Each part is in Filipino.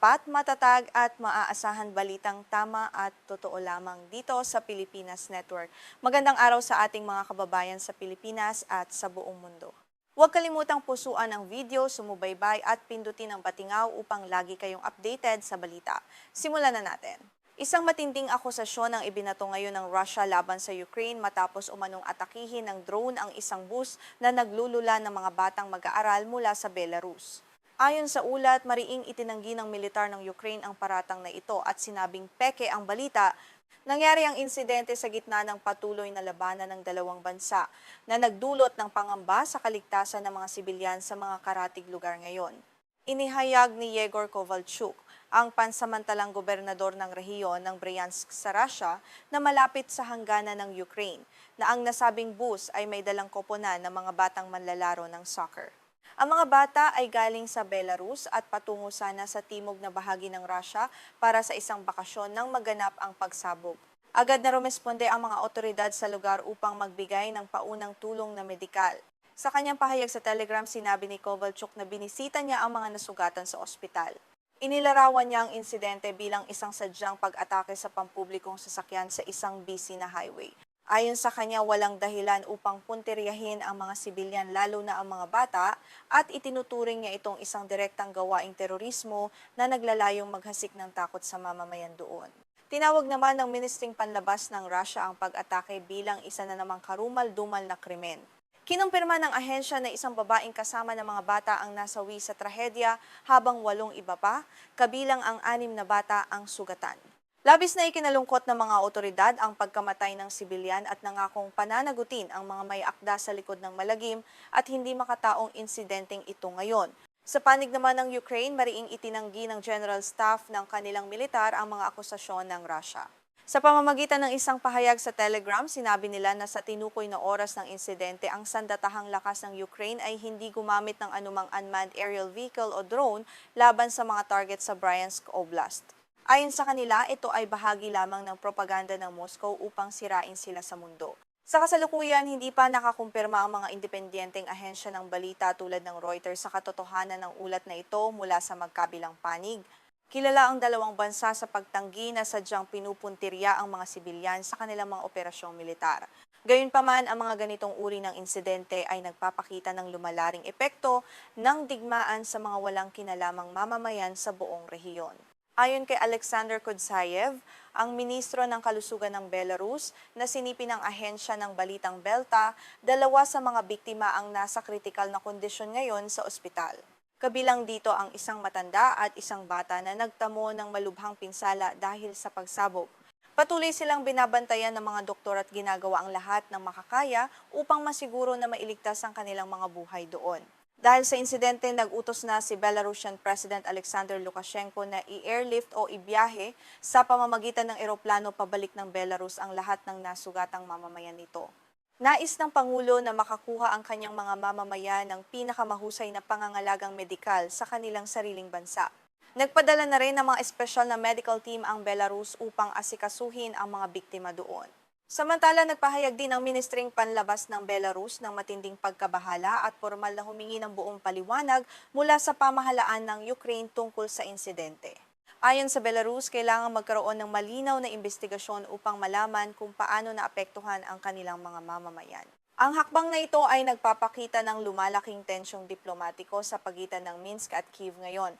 tapat, matatag at maaasahan balitang tama at totoo lamang dito sa Pilipinas Network. Magandang araw sa ating mga kababayan sa Pilipinas at sa buong mundo. Huwag kalimutang pusuan ang video, sumubaybay at pindutin ang patingaw upang lagi kayong updated sa balita. Simulan na natin. Isang matinding akusasyon ang ibinato ngayon ng Russia laban sa Ukraine matapos umanong atakihin ng drone ang isang bus na naglulula ng mga batang mag-aaral mula sa Belarus. Ayon sa ulat, mariing itinanggi ng militar ng Ukraine ang paratang na ito at sinabing peke ang balita. Nangyari ang insidente sa gitna ng patuloy na labanan ng dalawang bansa na nagdulot ng pangamba sa kaligtasan ng mga sibilyan sa mga karatig lugar ngayon. Inihayag ni Yegor Kovalchuk, ang pansamantalang gobernador ng rehiyon ng Bryansk sa Russia na malapit sa hangganan ng Ukraine, na ang nasabing bus ay may dalang koponan ng mga batang manlalaro ng soccer. Ang mga bata ay galing sa Belarus at patungo sana sa timog na bahagi ng Russia para sa isang bakasyon nang maganap ang pagsabog. Agad na rumesponde ang mga otoridad sa lugar upang magbigay ng paunang tulong na medikal. Sa kanyang pahayag sa Telegram, sinabi ni Kovalchuk na binisita niya ang mga nasugatan sa ospital. Inilarawan niya ang insidente bilang isang sadyang pag-atake sa pampublikong sasakyan sa isang busy na highway. Ayon sa kanya, walang dahilan upang puntiryahin ang mga sibilyan lalo na ang mga bata at itinuturing niya itong isang direktang gawaing terorismo na naglalayong maghasik ng takot sa mamamayan doon. Tinawag naman ng Ministring Panlabas ng Russia ang pag-atake bilang isa na namang karumal-dumal na krimen. Kinumpirma ng ahensya na isang babaeng kasama ng mga bata ang nasawi sa trahedya habang 8 iba pa, kabilang ang 6 na bata ang sugatan. Labis na ikinalungkot ng mga otoridad ang pagkamatay ng sibilyan at nangakong pananagutin ang mga may akda sa likod ng malagim at hindi makataong insidenteng ito ngayon. Sa panig naman ng Ukraine, mariing itinanggi ng General Staff ng kanilang militar ang mga akusasyon ng Russia. Sa pamamagitan ng isang pahayag sa Telegram, sinabi nila na sa tinukoy na oras ng insidente, ang sandatahang lakas ng Ukraine ay hindi gumamit ng anumang unmanned aerial vehicle o drone laban sa mga target sa Bryansk Oblast. Ayon sa kanila, ito ay bahagi lamang ng propaganda ng Moscow upang sirain sila sa mundo. Sa kasalukuyan, hindi pa nakakumpirma ang mga independenteng ahensya ng balita tulad ng Reuters sa katotohanan ng ulat na ito mula sa magkabilang panig. Kilala ang dalawang bansa sa pagtanggi na sadyang pinupuntirya ang mga sibilyan sa kanilang mga operasyong militar. Gayunpaman, ang mga ganitong uri ng insidente ay nagpapakita ng lumalaring epekto ng digmaan sa mga walang kinalamang mamamayan sa buong rehiyon. Ayon kay Alexander Kudzayev, ang ministro ng kalusugan ng Belarus na sinipi ng ahensya ng balitang Belta, 2 sa mga biktima ang nasa kritikal na kondisyon ngayon sa ospital. Kabilang dito ang isang matanda at isang bata na nagtamo ng malubhang pinsala dahil sa pagsabog. Patuloy silang binabantayan ng mga doktor at ginagawa ang lahat ng makakaya upang masiguro na mailigtas ang kanilang mga buhay doon. Dahil sa insidente, nag-utos na si Belarusian President Alexander Lukashenko na i-airlift o ibiyahe sa pamamagitan ng eroplano pabalik ng Belarus ang lahat ng nasugatang mamamayan nito. Nais ng Pangulo na makakuha ang kanyang mga mamamayan ng pinakamahusay na pangangalagang medikal sa kanilang sariling bansa. Nagpadala na rin ng mga espesyal na medical team ang Belarus upang asikasuhin ang mga biktima doon. Samantala, nagpahayag din ang Ministring Panlabas ng Belarus ng matinding pagkabahala at formal na humingi ng buong paliwanag mula sa pamahalaan ng Ukraine tungkol sa insidente. Ayon sa Belarus, kailangan magkaroon ng malinaw na investigasyon upang malaman kung paano naapektuhan ang kanilang mga mamamayan. Ang hakbang na ito ay nagpapakita ng lumalaking tensyong diplomatiko sa pagitan ng Minsk at Kyiv ngayon.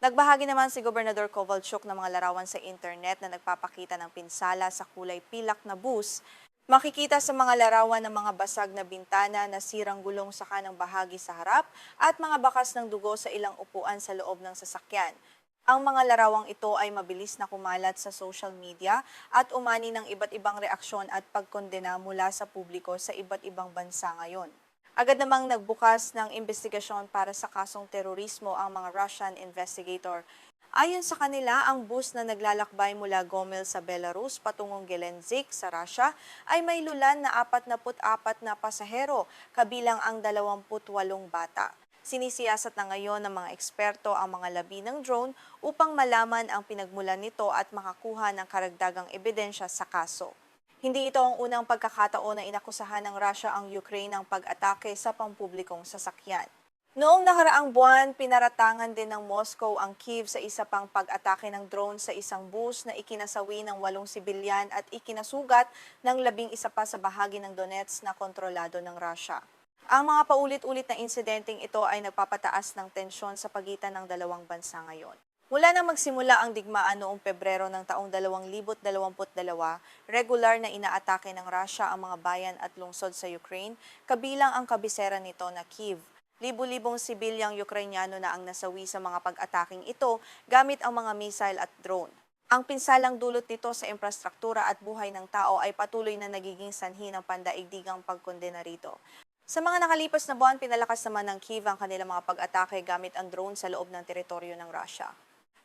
Nagbahagi naman si Gobernador Kovalchuk ng mga larawan sa internet na nagpapakita ng pinsala sa kulay pilak na bus. Makikita sa mga larawan ng mga basag na bintana na sirang gulong sa kanang bahagi sa harap at mga bakas ng dugo sa ilang upuan sa loob ng sasakyan. Ang mga larawang ito ay mabilis na kumalat sa social media at umani ng iba't ibang reaksyon at pagkondena mula sa publiko sa iba't ibang bansa ngayon. Agad namang nagbukas ng investigasyon para sa kasong terorismo ang mga Russian investigator. Ayon sa kanila, ang bus na naglalakbay mula Gomel sa Belarus patungong Gelendzhik sa Russia ay may lulan na 44 na pasahero, kabilang ang 28 bata. Sinisiyasat na ngayon ng mga eksperto ang mga labi ng drone upang malaman ang pinagmulan nito at makakuha ng karagdagang ebidensya sa kaso. Hindi ito ang unang pagkakataon na inakusahan ng Russia ang Ukraine ng pag-atake sa pampublikong sasakyan. Noong nakaraang buwan, pinaratangan din ng Moscow ang Kyiv sa isa pang pag-atake ng drone sa isang bus na ikinasawi ng 8 sibilyan at ikinasugat ng 11 pa sa bahagi ng Donetsk na kontrolado ng Russia. Ang mga paulit-ulit na insidenteng ito ay nagpapataas ng tensyon sa pagitan ng dalawang bansa ngayon. Mula nang magsimula ang digmaan noong Pebrero ng taong 2022, regular na inaatake ng Russia ang mga bayan at lungsod sa Ukraine, kabilang ang kabisera nito na Kyiv. Libu-libong sibilyang Ukrainyano na ang nasawi sa mga pag-ataking ito gamit ang mga missile at drone. Ang pinsalang dulot nito sa infrastruktura at buhay ng tao ay patuloy na nagiging sanhi ng pandaigdigang pagkondena rito. Sa mga nakalipas na buwan, pinalakas naman ng Kyiv ang kanilang mga pag-atake gamit ang drone sa loob ng teritoryo ng Russia.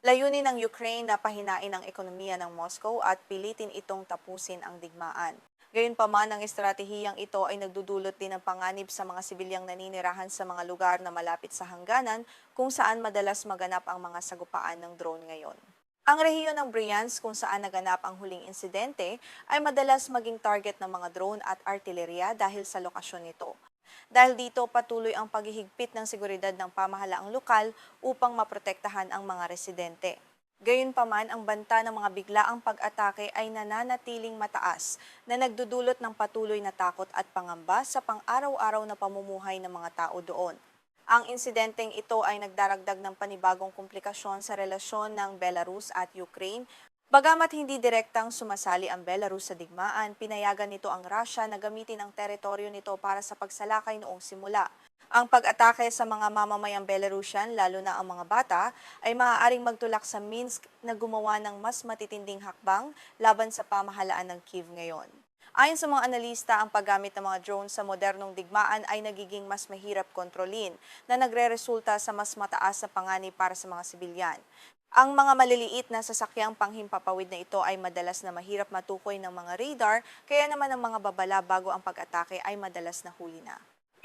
Layunin ng Ukraine na pahinain ang ekonomiya ng Moscow at pilitin itong tapusin ang digmaan. Gayunpaman, ang estratehiyang ito ay nagdudulot din ng panganib sa mga sibilyang naninirahan sa mga lugar na malapit sa hangganan kung saan madalas maganap ang mga sagupaan ng drone ngayon. Ang rehiyon ng Bryansk kung saan naganap ang huling insidente ay madalas maging target ng mga drone at artillerya dahil sa lokasyon nito. Dahil dito patuloy ang paghihigpit ng seguridad ng pamahalaang lokal upang maprotektahan ang mga residente. Gayunpaman, ang banta ng mga biglaang pag-atake ay nananatiling mataas na nagdudulot ng patuloy na takot at pangamba sa pang-araw-araw na pamumuhay ng mga tao doon. Ang insidenteng ito ay nagdaragdag ng panibagong komplikasyon sa relasyon ng Belarus at Ukraine. Bagamat hindi direktang sumasali ang Belarus sa digmaan, pinayagan nito ang Russia na gamitin ang teritoryo nito para sa pagsalakay noong simula. Ang pag-atake sa mga mamamayang Belarusian, lalo na ang mga bata, ay maaaring magtulak sa Minsk na gumawa ng mas matitinding hakbang laban sa pamahalaan ng Kyiv ngayon. Ayon sa mga analista, ang paggamit ng mga drone sa modernong digmaan ay nagiging mas mahirap kontrolin na nagre-resulta sa mas mataas na panganib para sa mga sibilyan. Ang mga maliliit na sasakyang panghimpapawid na ito ay madalas na mahirap matukoy ng mga radar, kaya naman ang mga babala bago ang pag-atake ay madalas na huli na.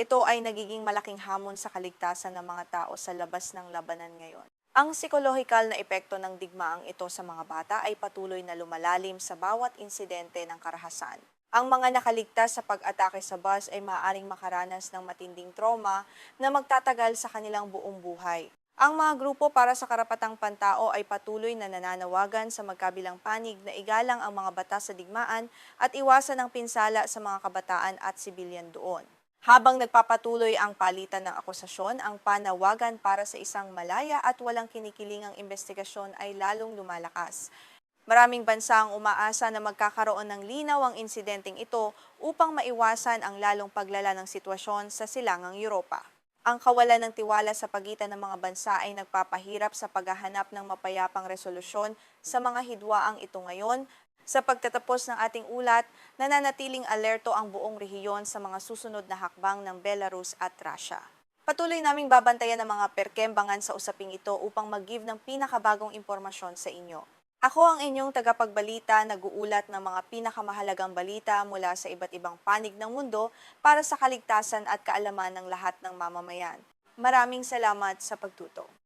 Ito ay nagiging malaking hamon sa kaligtasan ng mga tao sa labas ng labanan ngayon. Ang psikolohikal na epekto ng digmaang ito sa mga bata ay patuloy na lumalalim sa bawat insidente ng karahasan. Ang mga nakaligtas sa pag-atake sa bus ay maaaring makaranas ng matinding trauma na magtatagal sa kanilang buong buhay. Ang mga grupo para sa karapatang pantao ay patuloy na nananawagan sa magkabilang panig na igalang ang mga batas sa digmaan at iwasan ang pinsala sa mga kabataan at sibilyan doon. Habang nagpapatuloy ang palitan ng akusasyon, ang panawagan para sa isang malaya at walang kinikilingang investigasyon ay lalong lumalakas. Maraming bansa ang umaasa na magkakaroon ng linaw ang insidenteng ito upang maiwasan ang lalong paglala ng sitwasyon sa silangang Europa. Ang kawalan ng tiwala sa pagitan ng mga bansa ay nagpapahirap sa paghahanap ng mapayapang resolusyon sa mga hidwaang ito ngayon. Sa pagtatapos ng ating ulat, nananatiling alerto ang buong rehiyon sa mga susunod na hakbang ng Belarus at Russia. Patuloy naming babantayan ang mga perkembangan sa usaping ito upang mag-give ng pinakabagong impormasyon sa inyo. Ako ang inyong tagapagbalita, nag-uulat ng mga pinakamahalagang balita mula sa iba't ibang panig ng mundo para sa kaligtasan at kaalaman ng lahat ng mamamayan. Maraming salamat sa pagtuto.